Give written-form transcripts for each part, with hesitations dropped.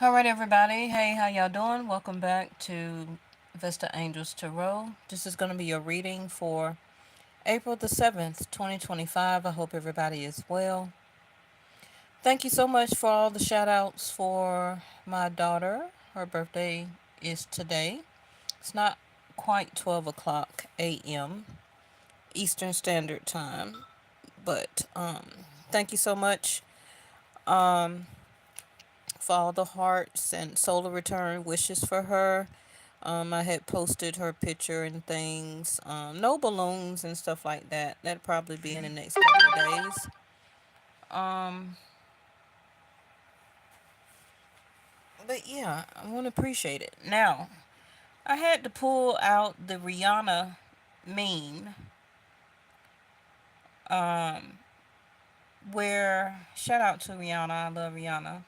All right, everybody. Hey, how y'all doing? Welcome back to Vesta Angels Tarot. This is going to be your reading for April the 7th, 2025. I hope everybody is well. Thank you so much for all the shout outs for my daughter. Her birthday is today. It's not quite 12 o'clock a.m. Eastern Standard Time, but thank you so much. Um, for all the hearts and solar return wishes for her. I had posted her picture and things. No balloons and stuff like that. That'll probably be in the next couple of days. Um, but yeah, I want to appreciate it. Now, I had to pull out the Rihanna meme, um, where shout out to Rihanna. I love Rihanna.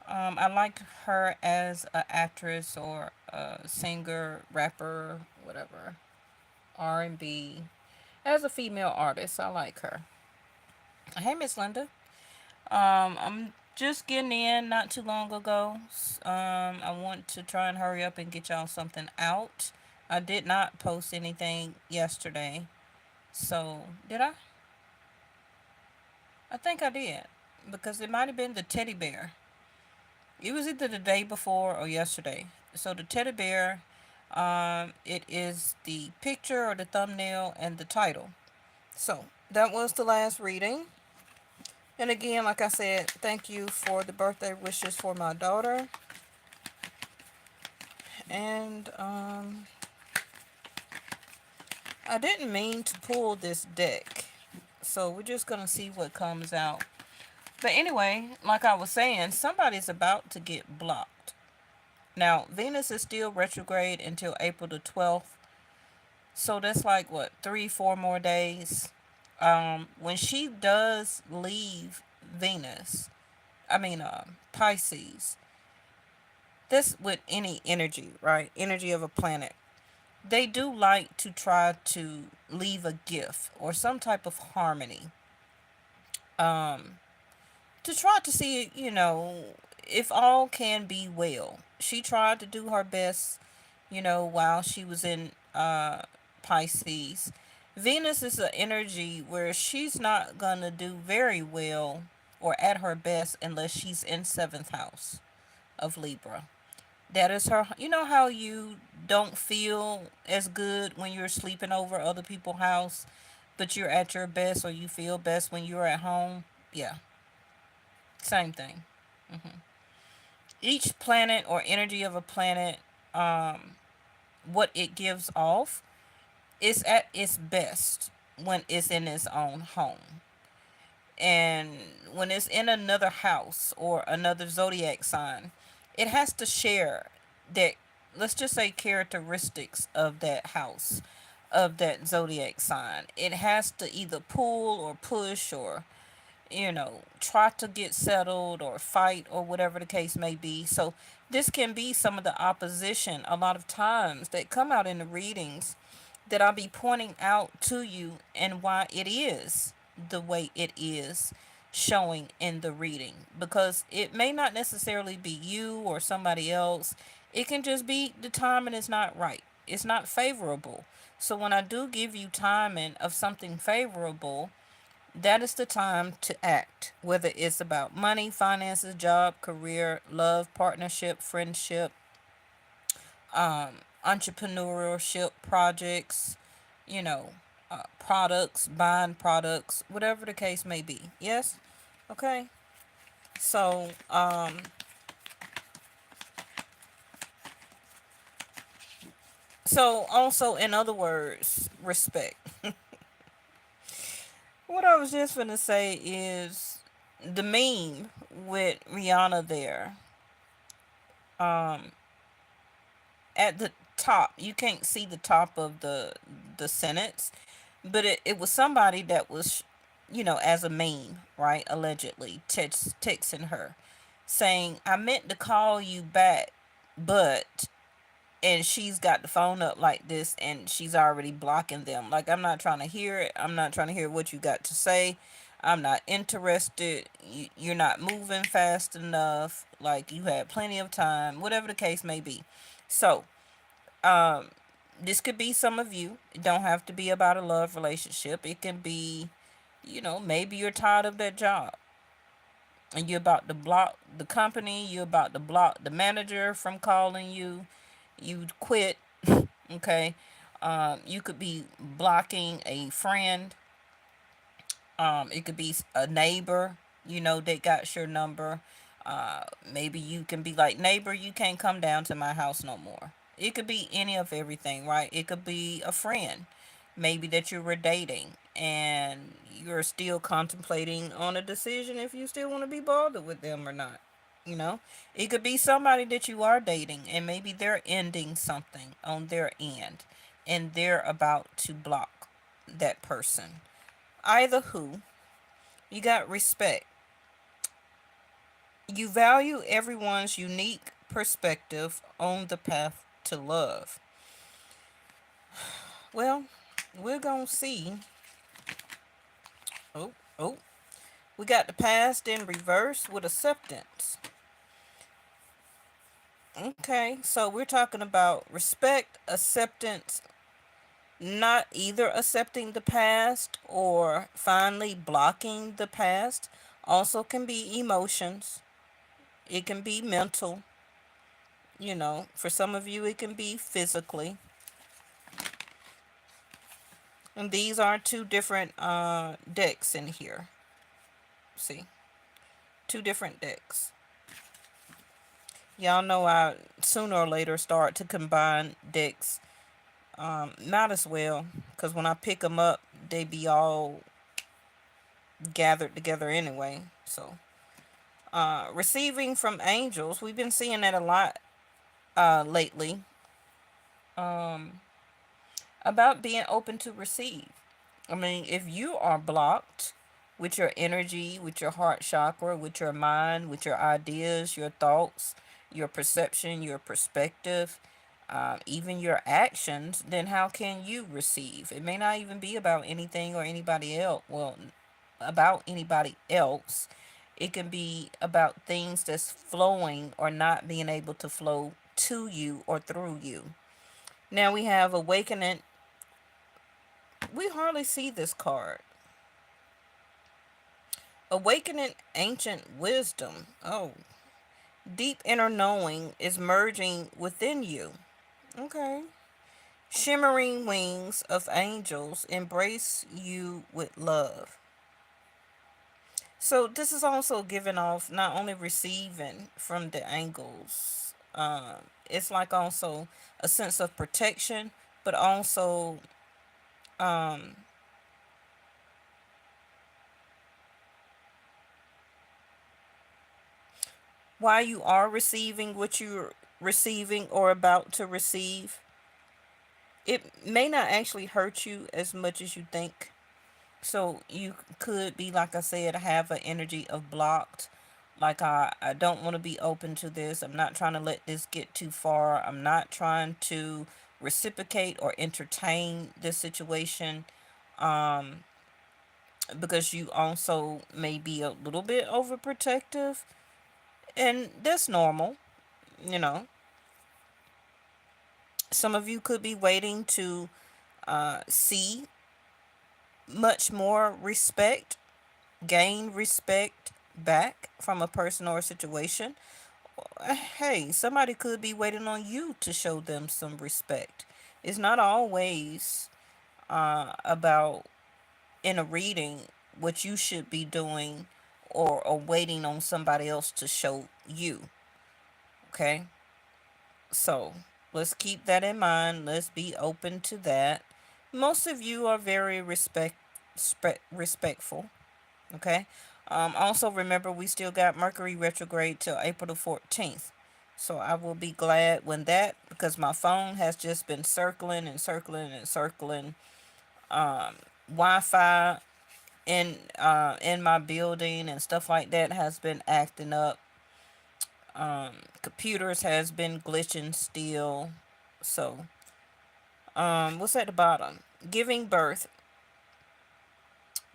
I like her as an actress or a singer, rapper, whatever, R&B. As a female artist, I like her. Hey, Miss Linda. I'm just getting in not too long ago. I want to try and hurry up and get y'all something out. I did not post anything yesterday. So, did I? I think I did. Because it might have been the teddy bear. It was either the day before or yesterday. So, the teddy bear, it is the picture or the thumbnail and the title. So, that was the last reading. And again, like I said, thank you for the birthday wishes for my daughter. And I didn't mean to pull this deck. So we're just going to see what comes out. But anyway, like I was saying, somebody's about to get blocked. Now, Venus is still retrograde until April the 12th. So that's like, what, 3, 4 more days? When she does leave Venus, Pisces, this with any energy, right? Energy of a planet. They do like to try to leave a gift or some type of harmony. Um, to try to see, if all can be well. She tried to do her best, while she was in Pisces. Venus is an energy where she's not gonna do very well or at her best unless she's in seventh house of Libra. That is her. You know how you don't feel as good when you're sleeping over other people's house, but you're at your best or you feel best when you're at home? Yeah, same thing. hmm Each planet or energy of a planet, what it gives off is at its best when it's in its own home. And when it's in another house or another zodiac sign, it has to share that, let's just say, characteristics of that house, of that zodiac sign. It has to either pull or push or, try to get settled or fight or whatever the case may be. So this can be some of the opposition a lot of times that come out in the readings that I'll be pointing out to you and why it is the way it is showing in the reading, because it may not necessarily be you or somebody else. It can just be the timing is not right. It's not favorable. So when I do give you timing of something favorable, that is the time to act, whether it's about money, finances, job, career, love, partnership, friendship, entrepreneurship, projects, you know, products, buying products, whatever the case may be. Yes? Okay. So, also, in other words, respect. What I was just gonna say is the meme with Rihanna there. Um, at the top, you can't see the top of the sentence, but it was somebody that was, as a meme, right? Allegedly texting her, saying, "I meant to call you back, but," and she's got the phone up like this and she's already blocking them. Like, I'm not trying to hear it. I'm not trying to hear what you got to say. I'm not interested. You're not moving fast enough. Like you had plenty of time, whatever the case may be. So, um, this could be some of you. It don't have to be about a love relationship. It can be, maybe you're tired of that job and you're about to block the company. You're about to block the manager from calling you. You quit. Okay. You could be blocking a friend. It could be a neighbor, that got your number. Maybe you can be like, neighbor, you can't come down to my house no more. It could be any of everything, right? It could be a friend, maybe that you were dating and you're still contemplating on a decision if you still want to be bothered with them or not. You know, it could be somebody that you are dating and maybe they're ending something on their end and they're about to block that person. Either who, you got respect. You value everyone's unique perspective on the path to love. Well, we're going to see. Oh, oh. We got the past in reverse with acceptance. Okay, so we're talking about respect, acceptance, not either accepting the past or finally blocking the past. Also can be emotions. It can be mental. For some of you, it can be physically. And these are two different decks in here. See, two different decks. Y'all know I sooner or later start to combine decks. Not as well, because when I pick them up, they be all gathered together anyway. So, receiving from angels, we've been seeing that a lot lately. Um, about being open to receive. I mean, if you are blocked with your energy, with your heart chakra, with your mind, with your ideas, your thoughts, your perception, your perspective, even your actions, then how can you receive? It may not even be about anything or anybody else. Well, about anybody else. It can be about things that's flowing or not being able to flow to you or through you. Now we have awakening. We hardly see this card. Awakening ancient wisdom. Oh, deep inner knowing is merging within you. Okay. Shimmering wings of angels embrace you with love. So this is also giving off not only receiving from the angels. It's like also a sense of protection, but also um, while you are receiving what you're receiving or about to receive, it may not actually hurt you as much as you think. So you could be, like I said, have an energy of blocked. Like I don't want to be open to this. I'm not trying to let this get too far. I'm not trying to reciprocate or entertain this situation. Um, because you also may be a little bit overprotective. And that's normal, you know. Some of you could be waiting to see much more respect, gain respect back from a person or a situation. Hey, somebody could be waiting on you to show them some respect. It's not always about in a reading what you should be doing or waiting on somebody else to show you. Okay? So let's keep that in mind. Let's be open to that. Most of you are very respectful. Okay. Also remember we still got Mercury retrograde till April the 14th. So I will be glad when that, because my phone has just been circling and circling and circling. Wi-Fi in my building and stuff like that has been acting up. Computers has been glitching still. So what's at the bottom? Giving birth.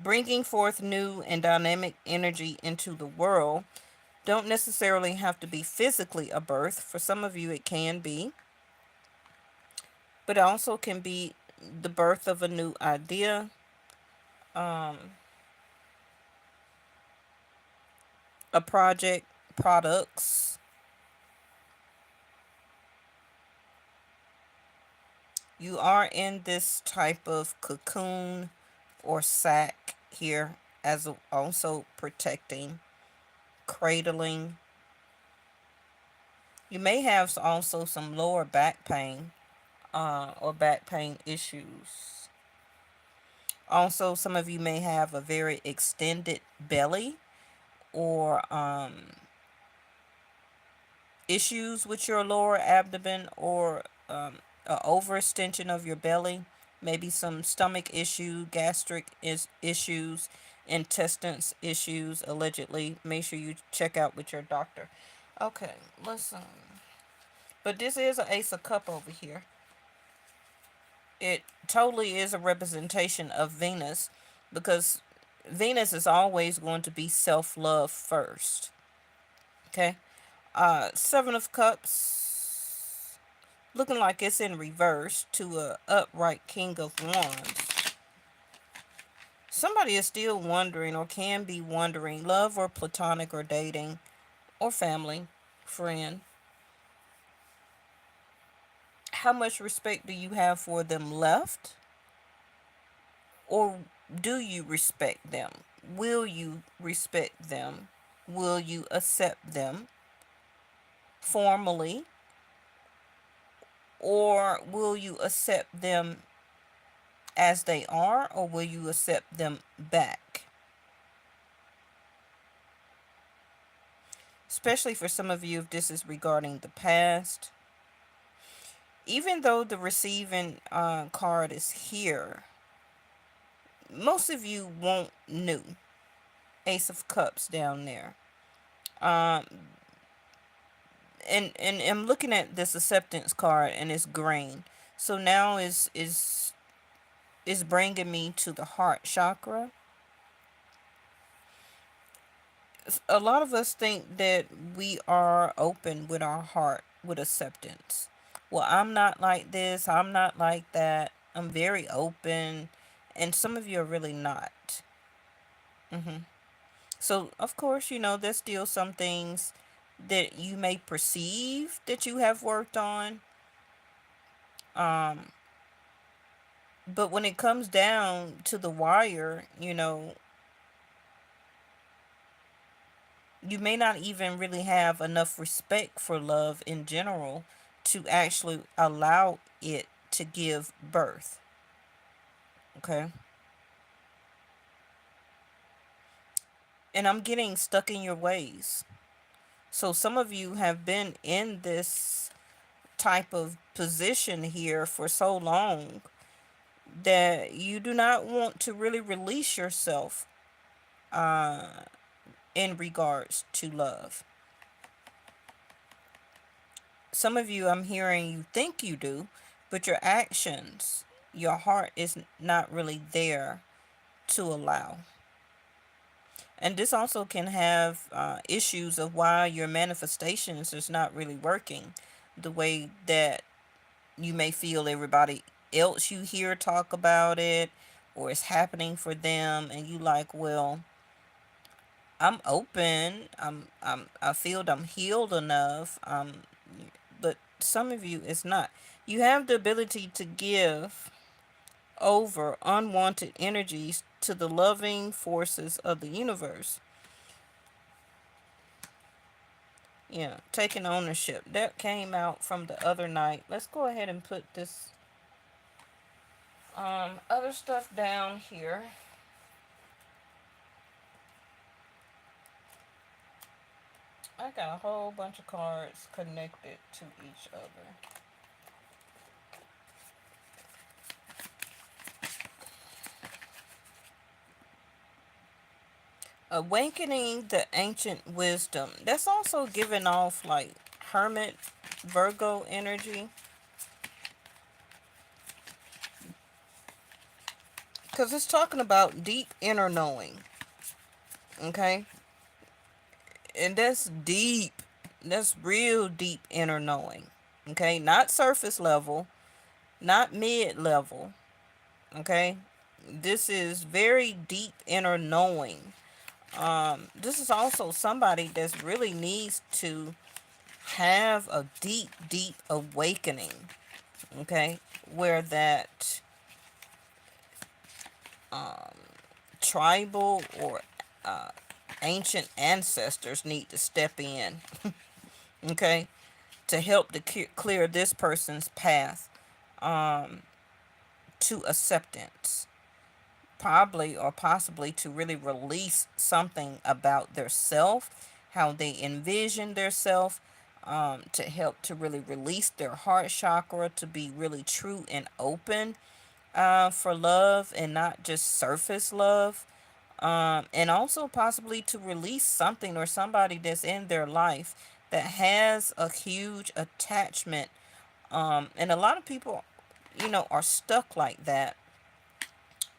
bringing forth new and dynamic energy into the world. Don't necessarily have to be physically a birth. For some of you, it can be, but it also can be the birth of a new idea, um, a project, products. You are in this type of cocoon or sack here, as also protecting, cradling. You may have also some lower back pain, or back pain issues. Also, some of you may have a very extended belly, or issues with your lower abdomen, or an overextension of your belly. Maybe some stomach issue, gastric issues, intestines issues, allegedly. Make sure you check out with your doctor. Okay, listen. But this is an Ace of Cup over here. It totally is a representation of Venus, because Venus is always going to be self-love first. Okay? Seven of Cups, looking like it's in reverse to a upright King of Wands. Somebody is still wondering, or can be wondering, love or platonic or dating or family, friend. How much respect do you have for them left? Or do you respect them? Will you respect them? Will you accept them formally? Or will you accept them as they are? Or will you accept them back? Especially for some of you, if this is regarding the past. Even though the receiving card is here, most of you won't new. Ace of Cups down there. Um, and I'm looking at this acceptance card, and it's green. So now is bringing me to the heart chakra. A lot of us think that we are open with our heart, with acceptance. Well, I'm not like this, I'm not like that, I'm very open, and some of you are really not. So, of course, there's still some things that you may perceive that you have worked on. Um, but when it comes down to the wire, you may not even really have enough respect for love in general to actually allow it to give birth. Okay? And I'm getting stuck in your ways. So some of you have been in this type of position here for so long that you do not want to really release yourself uh, in regards to love. Some of you, I'm hearing you think you do, but your actions, your heart is not really there to allow. And this also can have issues of why your manifestations is not really working the way that you may feel everybody else you hear talk about it, or it's happening for them, and you like, well, I'm open, I feel I'm healed enough, but some of you it's not. You have the ability to give over unwanted energies to the loving forces of the universe. Yeah, taking ownership. That came out from the other night. Let's go ahead and put this other stuff down here. I got a whole bunch of cards connected to each other. Awakening the ancient wisdom. That's also giving off like hermit Virgo energy. Because it's talking about deep inner knowing. Okay? And that's deep. That's real deep inner knowing. Okay? Not surface level, not mid level. Okay? This is very deep inner knowing. This is also somebody that really needs to have a deep, deep awakening. Okay? Where that tribal or uh, ancient ancestors need to step in. Okay? To help to clear this person's path to acceptance, probably or possibly to really release something about their self, how they envision their self, to help to really release their heart chakra, to be really true and open for love and not just surface love, and also possibly to release something or somebody that's in their life that has a huge attachment. And a lot of people, are stuck like that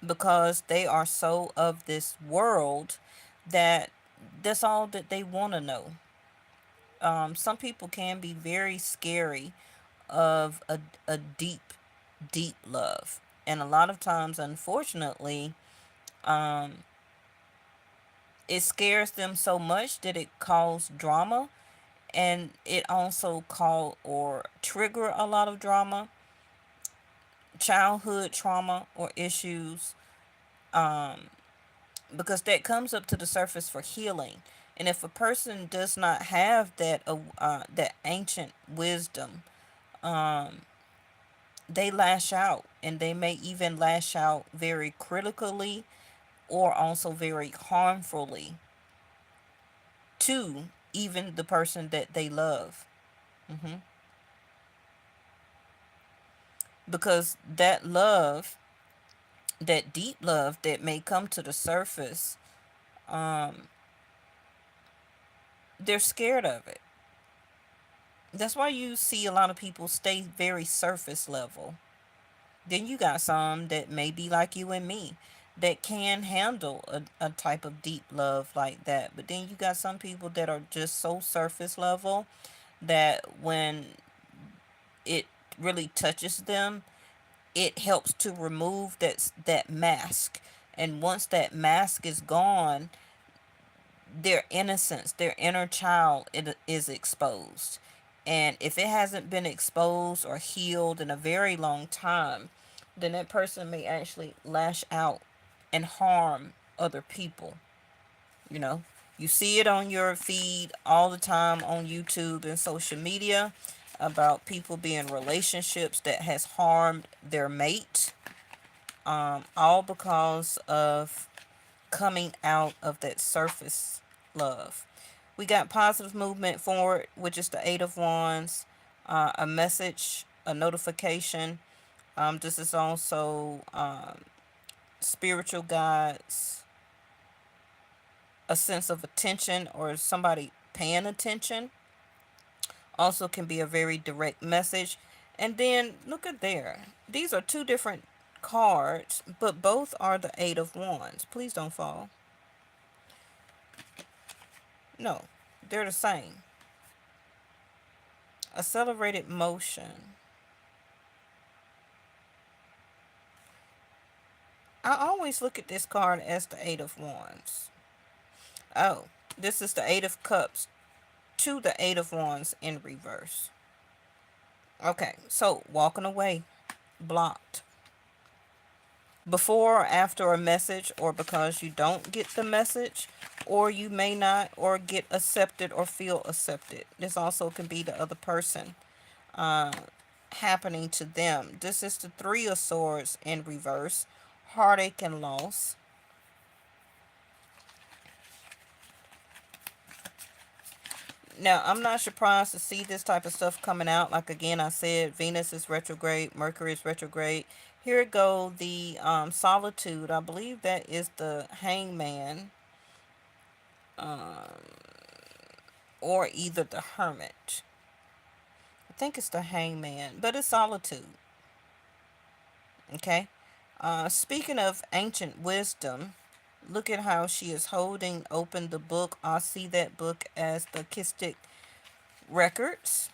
because they are so of this world that that's all that they want to know. Some people can be very scary of a deep, deep love. And a lot of times, unfortunately, it scares them so much that it causes drama, and it also cause or trigger a lot of drama, childhood trauma or issues, because that comes up to the surface for healing. And if a person does not have that ancient wisdom, they lash out, and they may even lash out very critically or also very harmfully to even the person that they love. hmm Because that love, that deep love that may come to the surface, they're scared of it. That's why you see a lot of people stay very surface level. Then you got some that may be like you and me that can handle a type of deep love like that. But then you got some people that are just so surface level that when it really touches them, it helps to remove that mask. And once that mask is gone, their innocence, their inner child, it is exposed. And if it hasn't been exposed or healed in a very long time, then that person may actually lash out and harm other people. You know, you see it on your feed all the time on YouTube and social media about people being in relationships that has harmed their mate, all because of coming out of that surface love. We got positive movement forward, which is the Eight of Wands, a message, a notification. This is also spiritual guides, a sense of attention or somebody paying attention. Also can be a very direct message. And then look at there. These are two different cards, but both are the Eight of Wands. Please don't fall. No, they're the same. Accelerated motion. I always look at this card as the Eight of Wands. Oh, this is the Eight of Cups to the Eight of Wands in reverse. Okay, so walking away, blocked. Before or after a message, or because you don't get the message, or you may not, or get accepted or feel accepted. This also can be the other person happening to them. This is the Three of Swords in reverse, heartache and loss. Now, I'm not surprised to see this type of stuff coming out. Like again, I said, Venus is retrograde, Mercury is retrograde. Here go the solitude. I believe that is the hangman, or either the hermit. I think it's the hangman, but it's solitude. Okay. Speaking of ancient wisdom, look at how she is holding open the book. I see that book as the Kistic Records.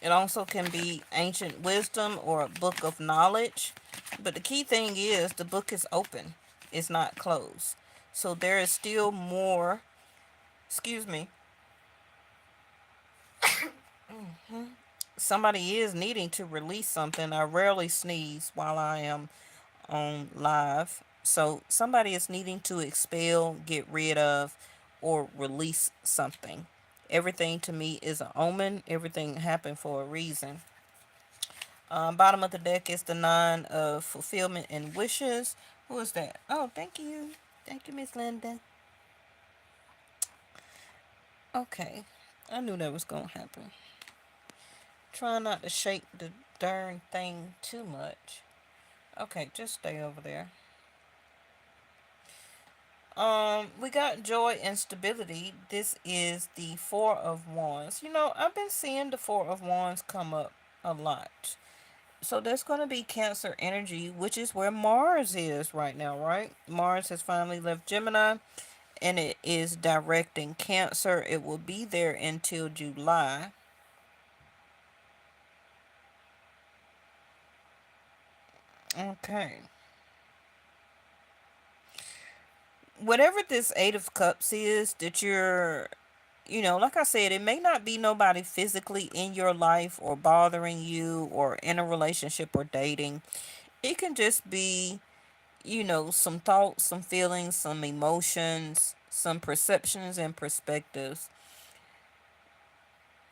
It also can be ancient wisdom or a book of knowledge. But the key thing is the book is open, it's not closed. So there is still more, excuse me, somebody is needing to release something. I rarely sneeze while I am on live. So somebody is needing to expel, get rid of, or release something. Everything to me is an omen. Everything happened for a reason. Bottom of the deck is the nine of fulfillment and wishes. Who is that? Oh, thank you. Thank you, Miss Linda. Okay. I knew that was going to happen. Try not to shake the darn thing too much. Okay, just stay over there. We got joy and stability. This is the Four of Wands. You know, I've been seeing the Four of Wands come up a lot. So there's going to be Cancer energy, which is where Mars is right now, right? Mars has finally left Gemini and it is directing Cancer. It will be there until July. Okay. Whatever this Eight of Cups is that you're, you know, like I said, it may not be nobody physically in your life or bothering you or in a relationship or dating. It can just be, you know, some thoughts, some feelings, some emotions, some perceptions and perspectives,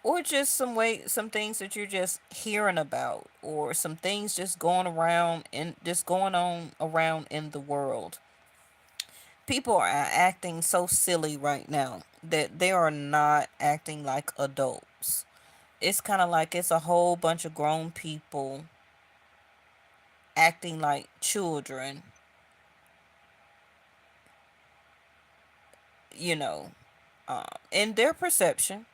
or just some things that you're just hearing about, or some things just going around and just going on around in the world. People are acting so silly right now that they are not acting like adults. It's kind of like it's a whole bunch of grown people acting like children, you know, in their perception.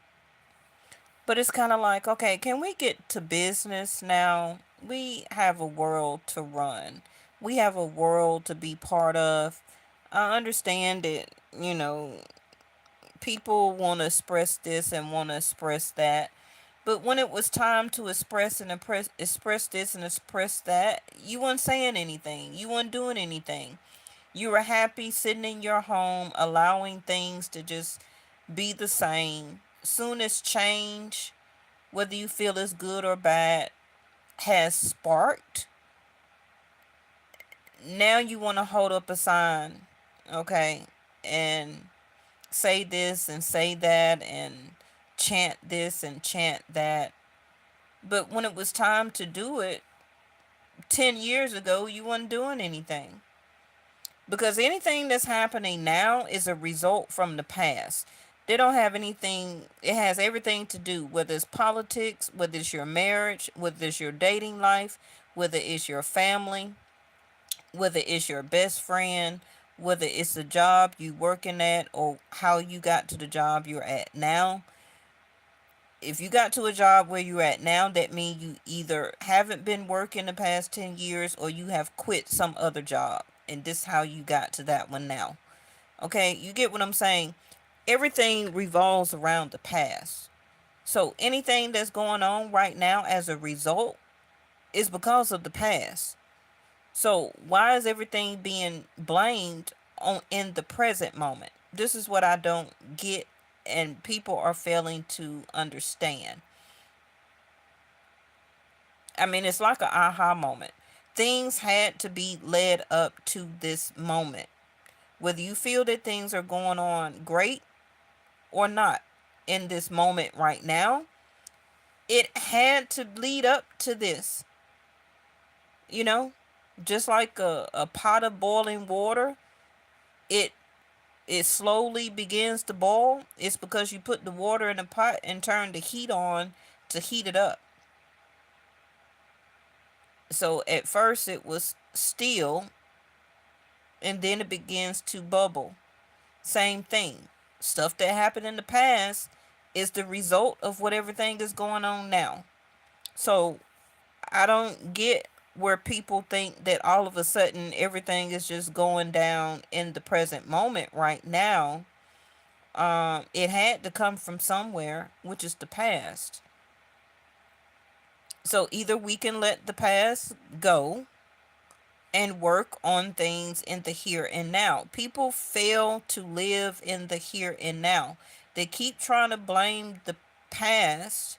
But it's kind of like, okay, can we get to business now? We have a world to run, we have a world to be part of. I understand that, you know, people want to express this and want to express that. But when it was time to express this and express that, you weren't saying anything. You weren't doing anything. You were happy sitting in your home, allowing things to just be the same. Soon as change, whether you feel it's good or bad, has sparked, now you want to hold up a sign, okay, and say this and say that and chant this and chant that. But when it was time to do it 10 years ago, you weren't doing anything. Because anything that's happening now is a result from the past. They don't have anything, it has everything to do, whether it's politics, whether it's your marriage, whether it's your dating life, whether it's your family, whether it's your best friend, whether it's the job you working at or how you got to the job you're at now. If you got to a job where you're at now, that means you either haven't been working the past 10 years or you have quit some other job. And this is how you got to that one now. Okay, you get what I'm saying? Everything revolves around the past. So anything that's going on right now as a result is because of the past. So why is everything being blamed on in the present moment? This is what I don't get and people are failing to understand. I mean, it's like an aha moment. Things had to be led up to this moment. Whether you feel that things are going on great or not in this moment right now, it had to lead up to this. You know, just like a pot of boiling water, it it slowly begins to boil. It's because you put the water in the pot and turn the heat on to heat it up. So at first it was still and then it begins to bubble. Same thing. Stuff that happened in the past is the result of what everything is going on now. So I don't get where people think that all of a sudden everything is just going down in the present moment right now. It had to come from somewhere, which is the past. So either we can let the past go and work on things in the here and now. People fail to live in the here and now. They keep trying to blame the past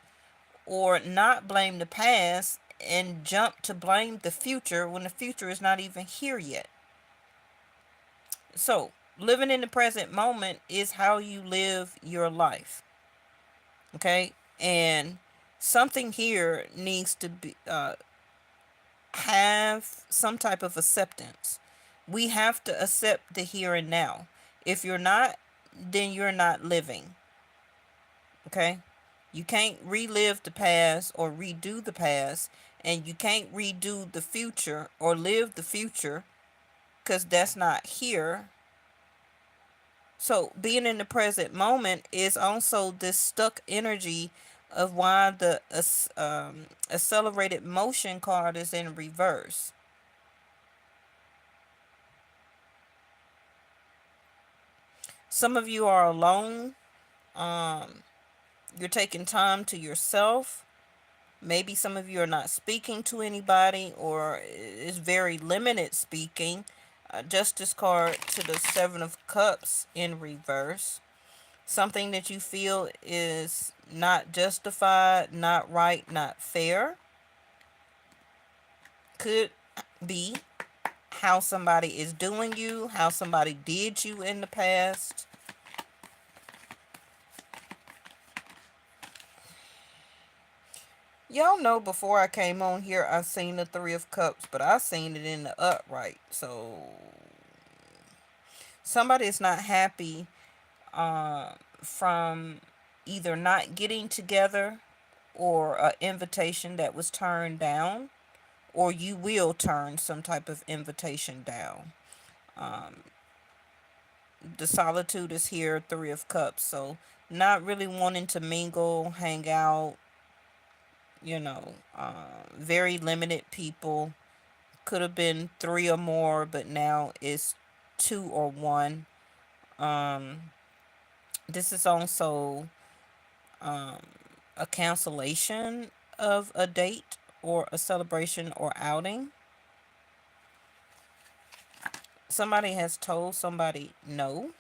or not blame the past and jump to blame the future when the future is not even here yet. So, living in the present moment is how you live your life. Okay? And something here needs to be have some type of acceptance. We have to accept the here and now. If you're not, then you're not living. Okay? You can't relive the past or redo the past, and you can't redo the future or live the future because that's not here. So, being in the present moment is also this stuck energy of why the accelerated motion card is in reverse. Some of you are alone. Um, you're taking time to yourself. Maybe some of you are not speaking to anybody or is very limited speaking. Justice card to the Seven of Cups in reverse. Something that you feel is not justified, not right, not fair. Could be how somebody is doing you, how somebody did you in the past. Y'all know before I came on here, I seen the Three of Cups, but I seen it in the upright. So somebody is not happy from either not getting together or an invitation that was turned down, or you will turn some type of invitation down. Um, the solitude is here, Three of Cups. So not really wanting to mingle, hang out, very limited people. Could have been three or more, but now it's two or one. Um, this is also um, a cancellation of a date or a celebration or outing. Somebody has told somebody no,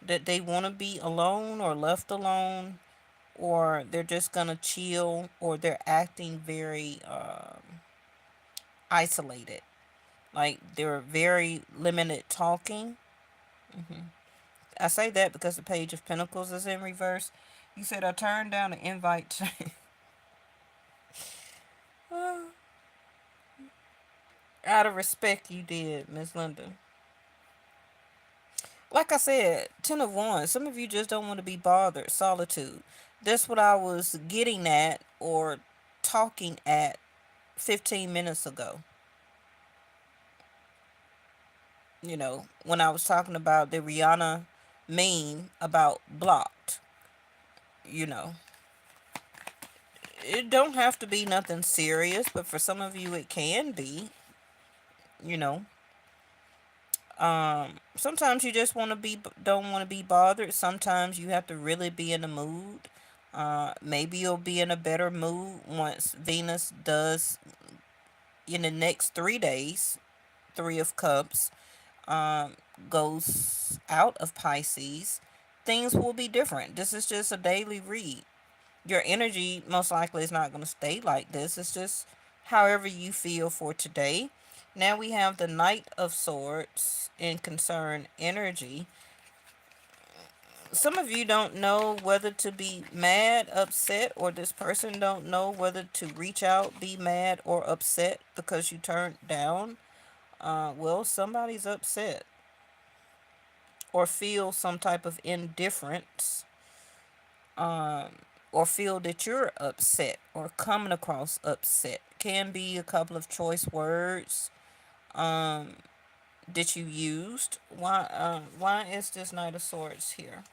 that they want to be alone or left alone, or they're just gonna chill, or they're acting very isolated, like they're very limited talking. hmm I say that because the Page of Pentacles is in reverse. You said I turned down an invite. Out of respect, you did, Miss Linda. Like I said, 10 of Wands. Some of you just don't want to be bothered. Solitude. That's what I was getting at or talking at 15 minutes ago. When I was talking about the Rihanna meme about blocked. You know, it don't have to be nothing serious, but for some of you, it can be. You know, sometimes you just don't want to be bothered. Sometimes you have to really be in the mood. Maybe you'll be in a better mood once Venus does in the next 3 days. Three of Cups um, goes out of Pisces. Things will be different. This is just a daily read. Your energy most likely is not going to stay like this. It's just however you feel for today. Now we have the Knight of Swords in concern energy. Some of you don't know whether to be mad, upset, or this person don't know whether to reach out, be mad, or upset because you turned down. Well, somebody's upset or feel some type of indifference, um, or feel that you're upset or coming across upset. Can be a couple of choice words um, that you used. Why is this Knight of Swords here?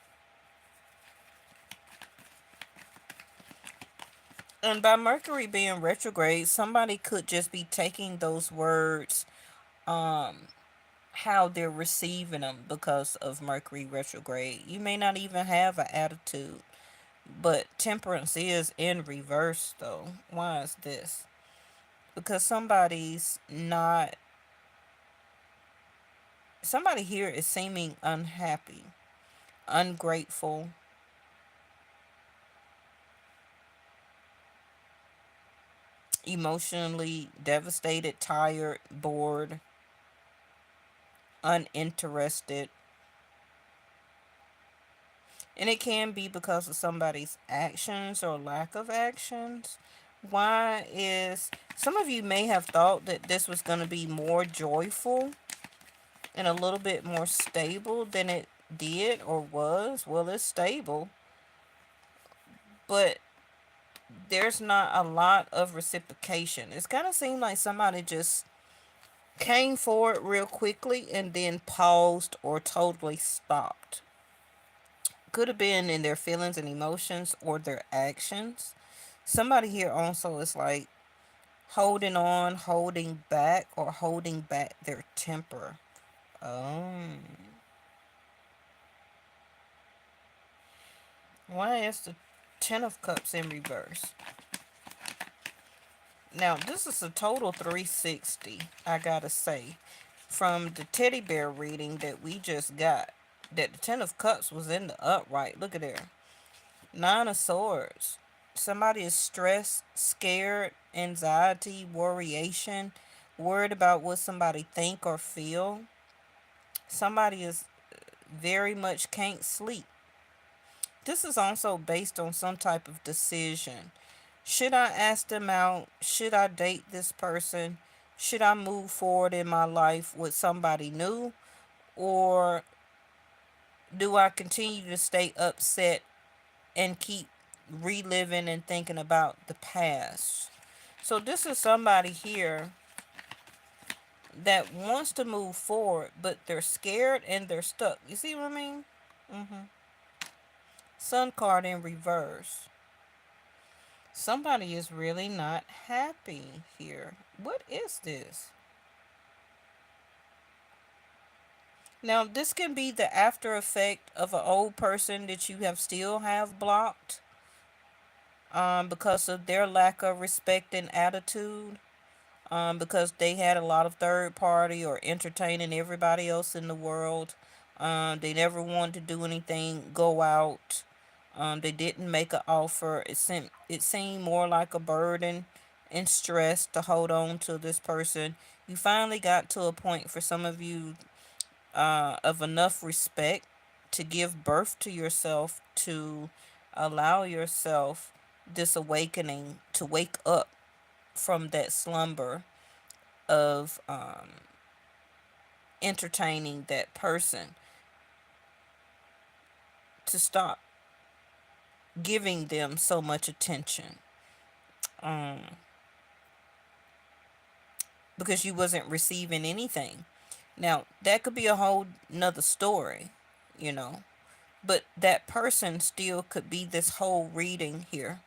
And by Mercury being retrograde, somebody could just be taking those words, um, how they're receiving them because of Mercury retrograde. You may not even have an attitude, but temperance is in reverse though. Why is this? Because somebody here is seeming unhappy, ungrateful, emotionally devastated, tired, bored, uninterested. And it can be because of somebody's actions or lack of actions. Why is some of you may have thought that this was going to be more joyful and a little bit more stable than it did or was? Well, it's stable, but there's not a lot of reciprocation. It's kind of seemed like somebody just came forward real quickly and then paused or totally stopped. Could have been in their feelings and emotions or their actions. Somebody here also is like holding on, holding back, or holding back their temper. Oh. Why is the Ten of Cups in reverse? Now, this is a total 360, I gotta say. From the teddy bear reading that we just got, that the Ten of Cups was in the upright. Look at there. Nine of Swords. Somebody is stressed, scared, anxiety, worryation, worried about what somebody think or feel. Somebody is very much can't sleep. This is also based on some type of decision. Should I ask them out? Should I date this person? Should I move forward in my life with somebody new? Or do I continue to stay upset and keep reliving and thinking about the past? So this is somebody here that wants to move forward, but they're scared and they're stuck. You see what I mean? Mm-hmm. Sun card in reverse. Somebody is really not happy here. What is this? Now, this can be the after effect of an old person that you have still have blocked, because of their lack of respect and attitude, because they had a lot of third party or entertaining everybody else in the world. They never wanted to do anything, go out. They didn't make an offer. It seemed more like a burden and stress to hold on to this person. You finally got to a point for some of you, of enough respect to give birth to yourself, to allow yourself this awakening to wake up from that slumber of entertaining that person, to stop giving them so much attention, um, because you wasn't receiving anything. Now, that could be a whole nother story, you know, but that person still could be this whole reading here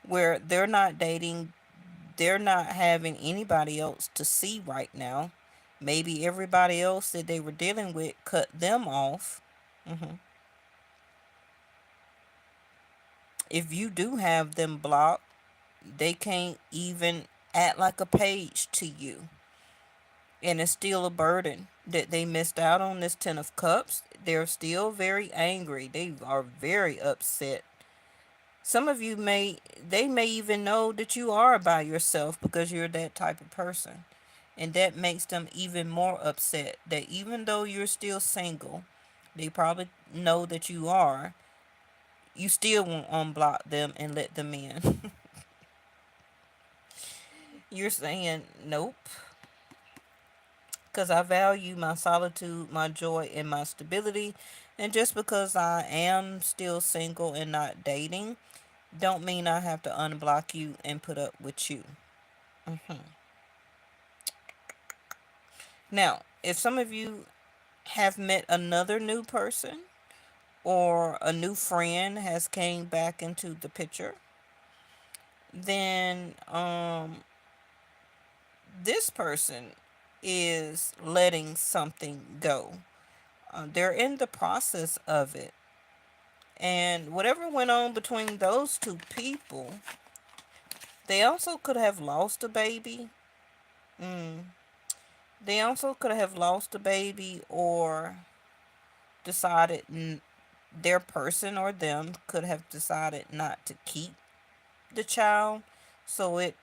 where they're not dating, they're not having anybody else to see right now. Maybe everybody else that they were dealing with cut them off. hmm If you do have them blocked, they can't even act like a page to you. And it's still a burden that they missed out on this Ten of Cups. They're still very angry. They are very upset. Some of you they may even know that you are by yourself because you're that type of person. And that makes them even more upset that even though you're still single, they probably know that you are, you still won't unblock them and let them in. You're saying, nope, because I value my solitude, my joy, and my stability. And just because I am still single and not dating, don't mean I have to unblock you and put up with you. hmm Now, if some of you have met another new person or a new friend has came back into the picture, then this person is letting something go. They're in the process of it. And whatever went on between those two people, they also could have lost a baby. Mm. They also could have lost a baby or decided their person or them could have decided not to keep the child. So it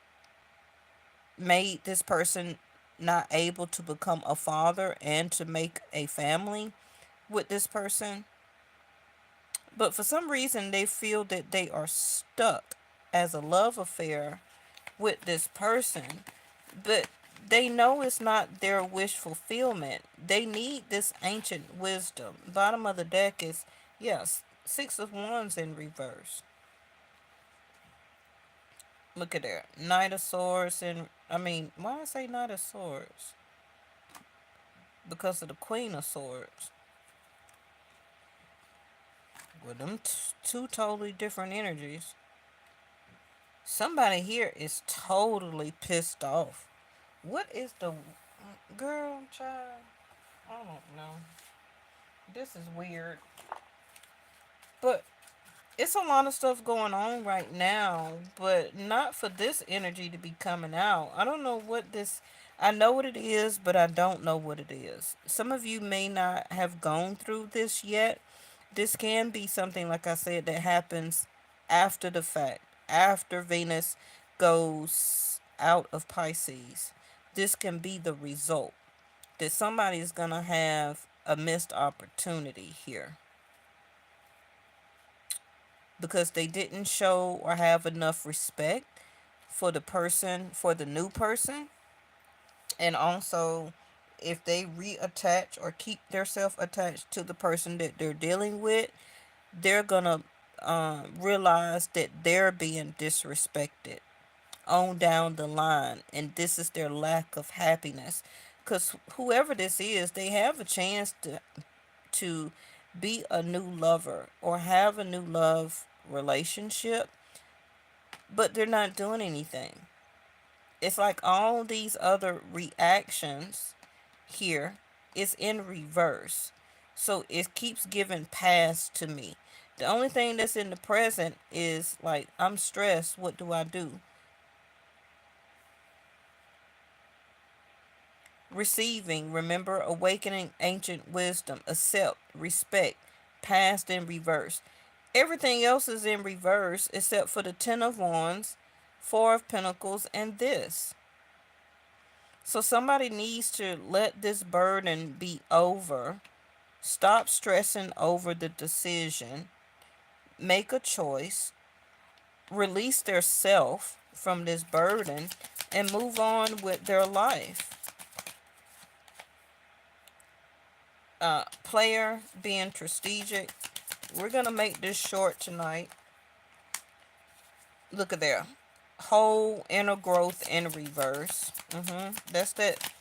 made this person not able to become a father and to make a family with this person. But for some reason, they feel that they are stuck as a love affair with this person. But they know it's not their wish fulfillment. They need this ancient wisdom. Bottom of the deck is, yes, Six of Wands in reverse. Look at there. Knight of Swords and, I mean, why I say Knight of Swords? Because of the Queen of Swords. With them two totally different energies. Somebody here is totally pissed off. What is the girl, child? I don't know. This is weird. But it's a lot of stuff going on right now, but not for this energy to be coming out. I don't know what this, I know what it is, but I don't know what it is. Some of you may not have gone through this yet. This can be something, like I said, that happens after the fact, after Venus goes out of Pisces. This can be the result that somebody is going to have a missed opportunity here because they didn't show or have enough respect for the person, for the new person. And also, if they reattach or keep themselves attached to the person that they're dealing with, they're gonna realize that they're being disrespected on down the line, and this is their lack of happiness. Because whoever this is, they have a chance to be a new lover or have a new love relationship, but they're not doing anything. It's like all these other reactions here is in reverse. So it keeps giving past to me. The only thing that's in the present is like, I'm stressed. What do I do? Receiving, remember, awakening ancient wisdom, accept, respect, past in reverse. Everything else is in reverse except for the Ten of Wands, Four of Pentacles, and this. So somebody needs to let this burden be over. Stop stressing over the decision. Make a choice. Release their self from this burden and move on with their life. Player being strategic. We're going to make this short tonight. Look at there. Whole inner growth in reverse. That's that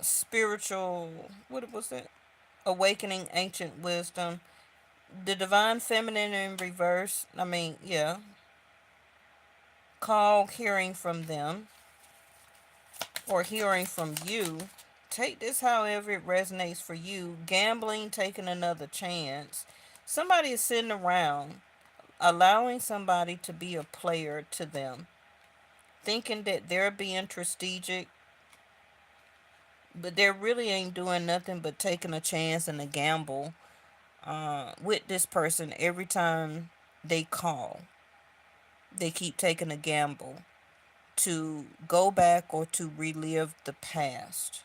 spiritual, what was it? Awakening ancient wisdom. The divine feminine in reverse. I mean, yeah. Call hearing from them or hearing from you. Take this however it resonates for you. Gambling, taking another chance. Somebody is sitting around allowing somebody to be a player to them, thinking that they're being strategic, but they really ain't doing nothing but taking a chance and a gamble with this person every time they call. They keep taking a gamble to go back or to relive the past.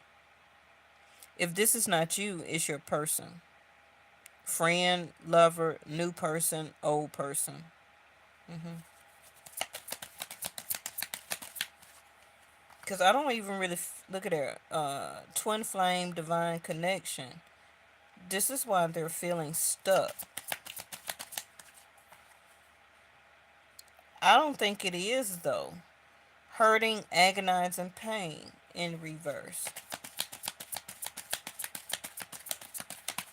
If this is not you, it's your person. Friend, lover, new person, old person. Because I don't even really look at their twin flame divine connection. This is why they're feeling stuck. I don't think it is, though. Hurting, agonizing pain in reverse.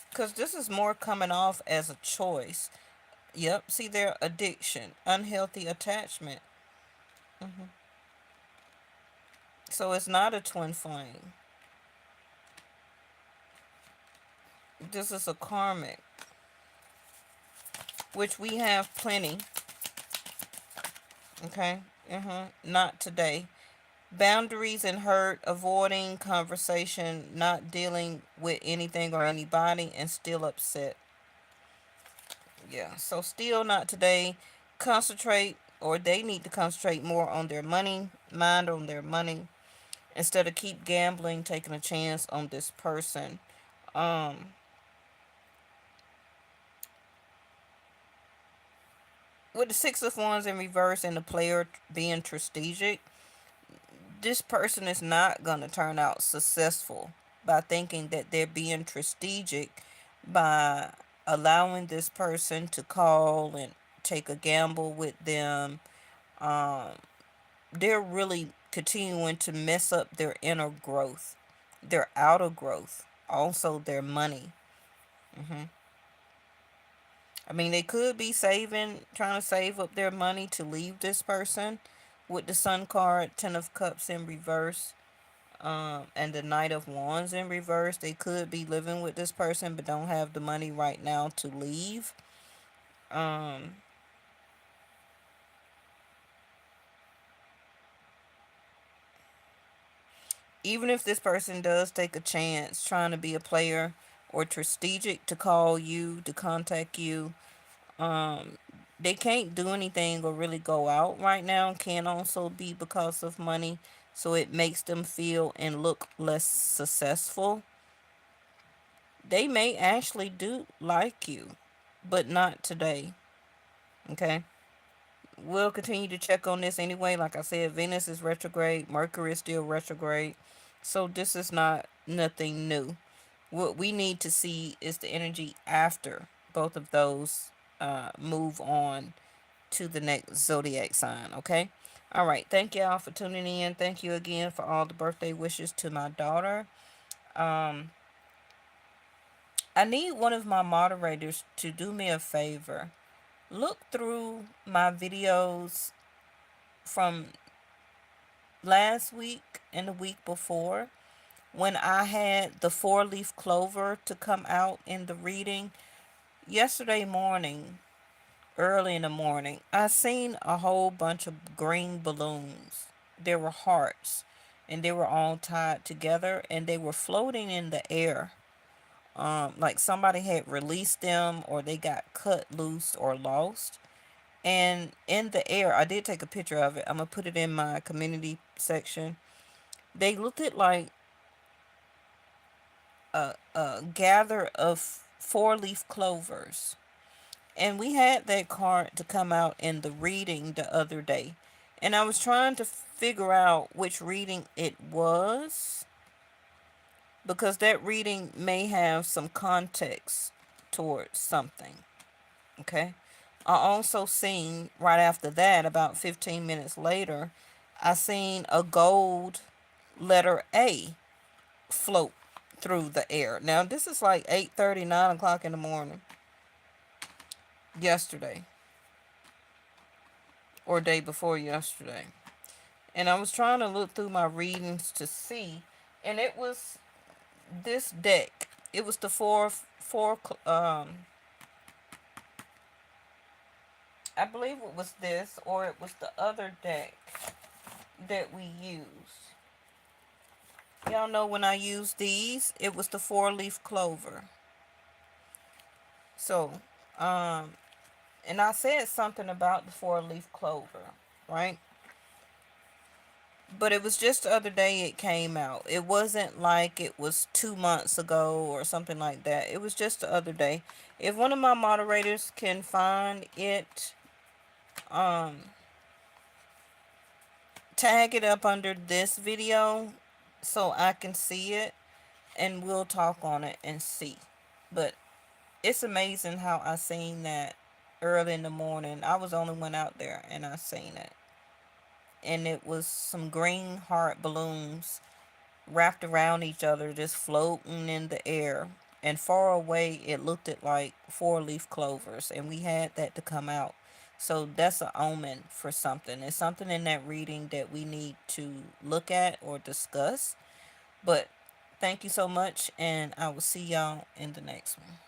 Because this is more coming off as a choice. Yep. See their addiction, unhealthy attachment. Hmm. So it's not a twin flame. This is a karmic, which we have plenty. Okay. Not today. Boundaries and hurt, avoiding conversation, not dealing with anything or anybody, and still upset. Yeah. So still not today. Concentrate, or they need to concentrate more on their money, mind on their money, instead of keep gambling, taking a chance on this person. Um, with the Six of Wands in reverse and the player being strategic, this person is not going to turn out successful by thinking that they're being strategic by allowing this person to call and take a gamble with them. Um, they're really continuing to mess up their inner growth, their outer growth, also their money. hmm I mean, they could be trying to save up their money to leave this person with the Sun card, Ten of Cups in reverse, and the Knight of Wands in reverse. They could be living with this person but don't have the money right now to leave. Um, Even if this person does take a chance trying to be a player or strategic to call you, to contact you, um, they can't do anything or really go out right now. Can also be because of money. So it makes them feel and look less successful. They may actually do like you, but not today. Okay. We'll continue to check on this anyway. Like I said, Venus is retrograde, Mercury is still retrograde. So this is not nothing new. What we need to see is the energy after both of those move on to the next zodiac sign, okay? All right. Thank y'all for tuning in. Thank you again for all the birthday wishes to my daughter. Um, I need one of my moderators to do me a favor. Look through my videos from last week and the week before when I had the four-leaf clover to come out in the reading. Yesterday morning, early in the morning, I seen a whole bunch of green balloons. There were hearts, and they were all tied together, and they were floating in the air. Like somebody had released them, or they got cut loose or lost. And in the air, I did take a picture of it. I'm gonna put it in my community section. They looked at like a gather of four-leaf clovers. And we had that card to come out in the reading the other day. And I was trying to figure out which reading it was because that reading may have some context towards something. Okay. I also seen right after that, about 15 minutes later, I seen a gold letter A float through the air. Now this is like 8:30, 9 o'clock in the morning yesterday or day before yesterday. And I was trying to look through my readings to see, and it was this deck. It was the four I believe it was this, or it was the other deck that we used. Y'all know when I used these, it was the four-leaf clover. So, um, and I said something about the four-leaf clover, right? But it was just the other day it came out. It wasn't like it was 2 months ago or something like that. It was just the other day. If one of my moderators can find it, um, tag it up under this video so I can see it and we'll talk on it and see. But it's amazing how I seen that early in the morning. I was the only one out there and I seen it. And it was some green heart balloons wrapped around each other, just floating in the air. and far away it looked at like four leaf clovers, and we had that to come out. So that's an omen for something. It's something in that reading that we need to look at or discuss. But thank you so much, and I will see y'all in the next one.